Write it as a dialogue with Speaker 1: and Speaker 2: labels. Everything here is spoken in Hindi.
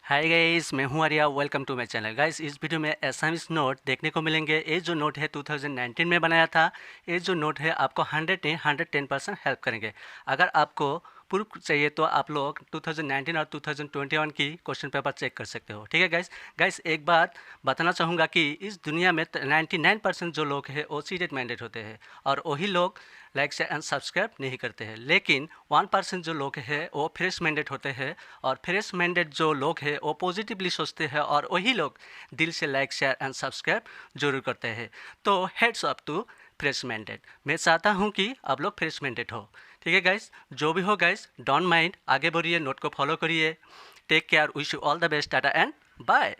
Speaker 1: हाय गाइस, मैं हूं Arya. Welcome to my channel. Guys, इस वीडियो में एसाइंस नोट देखने को मिलेंगे। ये जो नोट है 2019 में बनाया था। ये जो नोट है आपको 110% हेल्प करेंगे। अगर आपको प्रूफ चाहिए तो आप लोग 2019 और 2021 की क्वेश्चन पेपर चेक कर सकते हो। ठीक है गाइस। गाइस, एक बात बताना चाहूँगा कि इस दुनिया में 99% जो लोग हैं वो सीटेड मैंडेट होते हैं और वही लोग लाइक शेयर एंड सब्सक्राइब नहीं करते हैं। लेकिन 1% जो लोग हैं वो फ्रेश मैंडेट होते हैं और फ्रेश मैंडेट जो लोग हैं वो पॉजिटिवली सोचते हैं और वही लोग दिल से लाइक शेयर एंड सब्सक्राइब जरूर करते हैं। तो heads up to fresh mandate. मैं चाहता हूँ कि आप लोग फ्रेश मैंडेट हो। ठीक है गाइस, जो भी हो गाइस, डोंट माइंड, आगे बढ़िए, नोट को फॉलो करिए। Take care, wish you all the best, tata and bye.